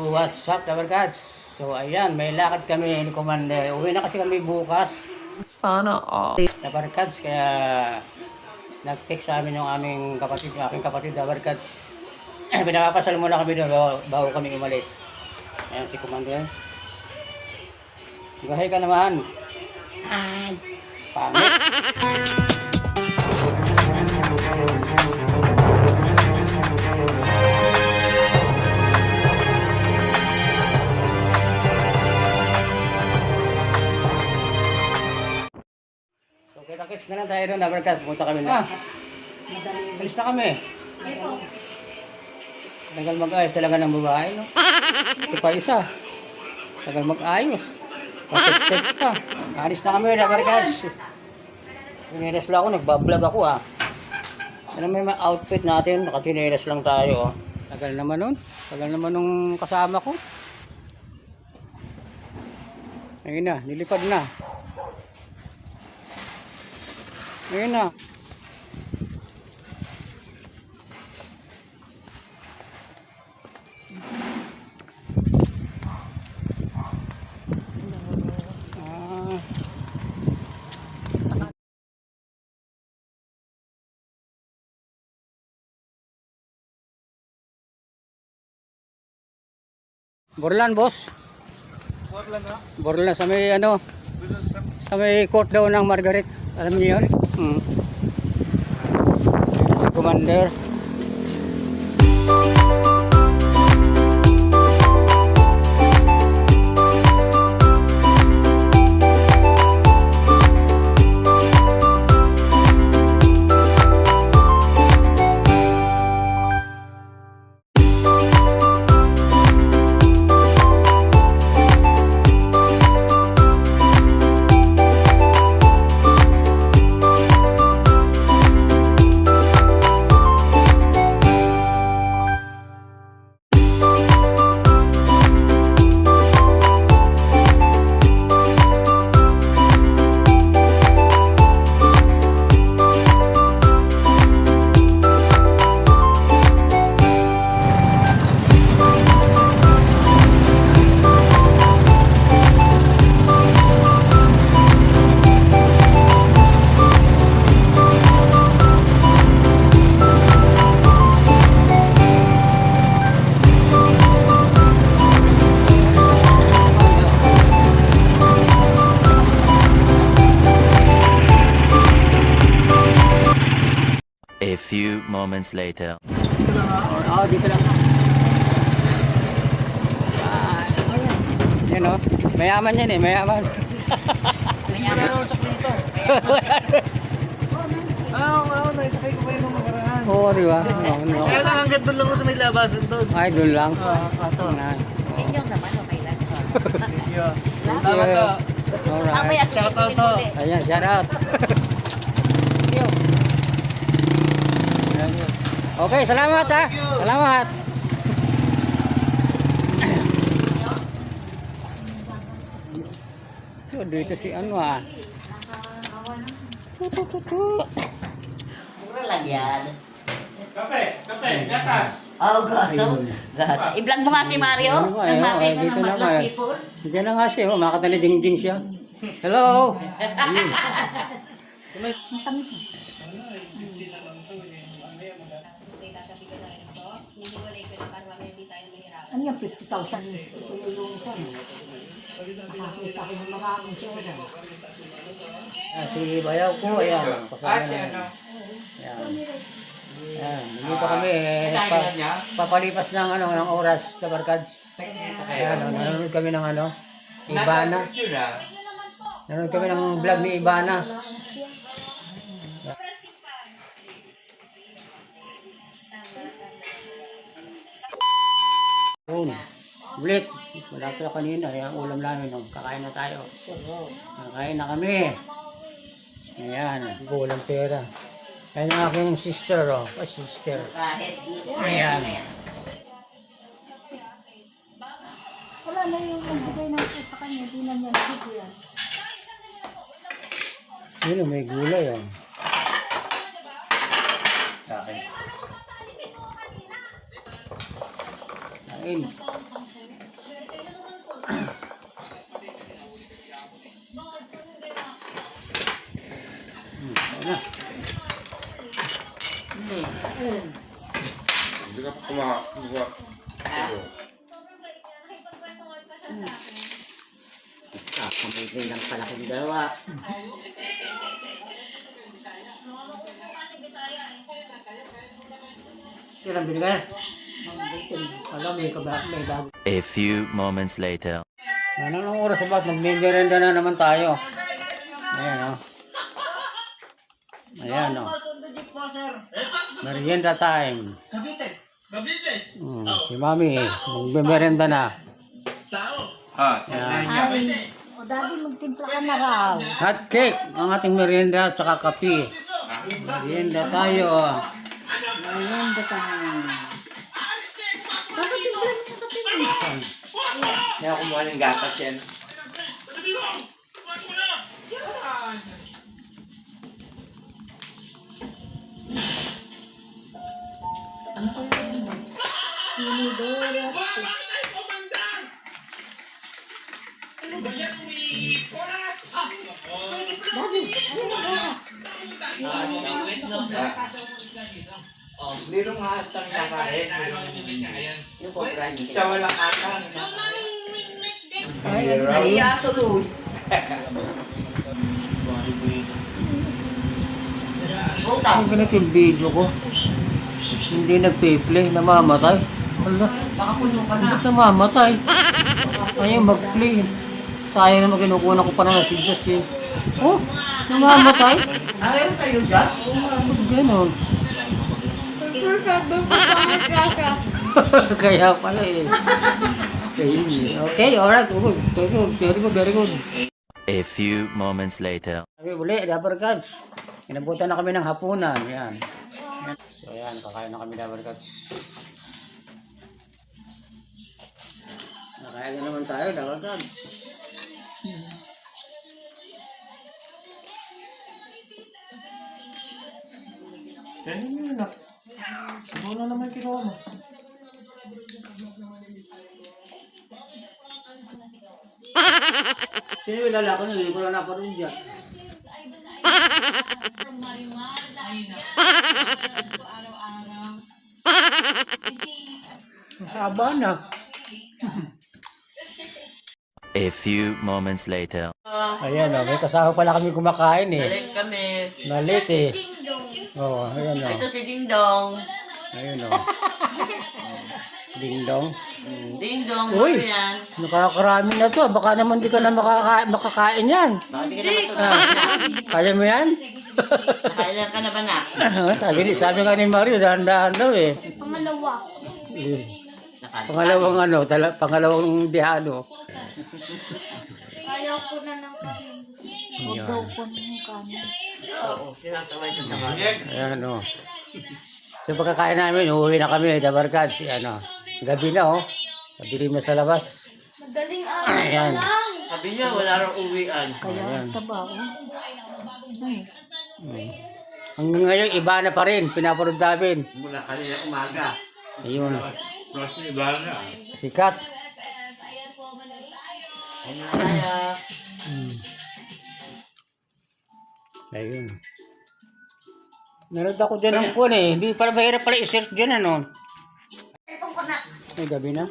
what's up, Tabarkads? So, ayan, may lakad kami ni Commander. Uwi na kasi kami bukas, Sana all. Tabarkads. Kaya, nag-text sa amin yung aming kapatid, aking kapatid, Tabarkads. Pinapapasal muna kami doon bago kami umalis. Ayan si Commander. Gahay ka naman. Pangit. So, kita-kits na lang tayo doon, Tabarkads. Punta kami na. Alis na kami. Tagal mag-ayos talaga ng babae, no? Ito pa isa. Tagal mag-ayos. Text pa. Alis na kami, Tabarkads. Tinilas lang ako, nagbablog ako, ah. Ano may outfit natin, nakatinilas lang tayo, oh. Tagal naman nun. Tagal naman nung kasama ko. Ayun na, nilipad na. Ayun na. Borlan, boss. Borlan ha? Borlan sa may ano, sa may court daw ng Margaret. Alam niyo yun? Commander. A few moments later. Oo, dito lang. Yan o. Mayaman yan eh, mayaman. Wala naman sa dito. Oo, naisakay ko pa yun nung nakaraan. Oo, di ba? Kaya lang hanggang doon lang ako sa may labasan doon. Ay, doon lang. Ato. Sinyong naman, okay lang. Yeah. Tama to. Alright. Shout out to. Ayan, shout out. Okay, salamat ha. Salamat. So, dito si ano ah. Mura lang yan. Kape, gatas. Oh, goso. Gata. I-vlog mo nga si Mario. Ano ba, Ng eh, Mario dito ng na Madlang nga, eh. People. Hindi na nga siya, makata na ding-ding siya. Hello. Ayun. Ano yung 50,000? Ito yung isa. Nakakita ko ng maraming siya. Si Bayaw ko, ayan. Ayan. Ayan, dito kami papalipas ng ano ng oras, Tabarkads. Ayan, nanonood kami ng ano, Ibana. Nanonood kami ng vlog ni Ibana. Yun. Ulit. Wala pala kanina. Kaya ang ulam namin. No? Kakain na tayo. Kakain na kami. Ayan. Walang pera. Ayan ang aking sister. Oh. Sister. Kahit dito. Ayan. Wala na yung nagbigay ng po sa kanya. Hindi na niya nabigyan. Yun, may gulay. Oh. Kain. Hindi ka pa kumakuha. Kamay lang pala kong gawa. Kailan binigay? Alam, may bago. A few moments later. Anong oras ba? Magme-merenda na naman tayo. Ayan o. Ayan o. Merienda time. Si Mami, magme-merenda na. Ayan. Ay, o daddy, magtimpla ka na raw. Hot cake, ang ating merienda at saka kape. Merienda tayo. Ayun, datang. Bakit timpla mo yung kape mo? Kaya kumuha ng gatas yan. Ano kaya yun? Tinidora. Daddy, ayun na. Nilong hatang kakain. Yung cobra niya. Sa walang hatang. Ay, tuloy. Ang ganito yung video ko. Hindi nagpe-play, namamatay. Wala. Bakit namamatay? Ayaw mag-play. Sayang naman kinukuha ko pa na si Jess eh. Oh, namamatay? Ayaw kayo dyan? Bakit ganon? Kaya pala eh. Okay, alright. Good. Very good, very good. A few moments later. Sabi uli, Dabber Gods. Inabutan na kami ng hapunan. Yan. So yan, kakain na kami Dabber Gods. Nakain na naman tayo, Dabber Gods. Kaya nyo na. Wala naman kinuha mo. Sino yung lalaki nyo? Hindi ko lang naparoon dyan. Haba na. A few moments later. Ayan o, may kasama pala kami kumakain eh. Galing kami. Nalit eh. Oo, ayan o. Ito si Ding Dong. Ayun o. Ding dong. Ding Dong, Uy! ano yan? Nakakarami na to. Baka naman di ka na makakain yan. Hindi. Kaya mo yan? Kailan ka na ba na? sabi nga ni Mario, dahan-dahan daw eh. Pangalawa. Pangalawang ano, pangalawang dihado. Ayaw ko na ng kanin. Huwag daw ko ng kanin. Oo, sinasaway ko sa mga. Ayan o. So pagkakain namin, uuwi na kami, Dabber Gods. Ano, gabi na oh. Madilim na sa labas. Madaling araw Ayan. lang. Sabi niya, wala rang uwian. Kaya Ayan. ang taba ko. Hanggang ngayon, iba na pa rin. Pinapanood namin. Mula kanina umaga. Ayun. Mas may iba na. Sikat. Ano kaya? Ayun. Nanood ako dyan ng phone eh. Hindi pala mahirap pala i-search dyan ano. Ay, gabi na.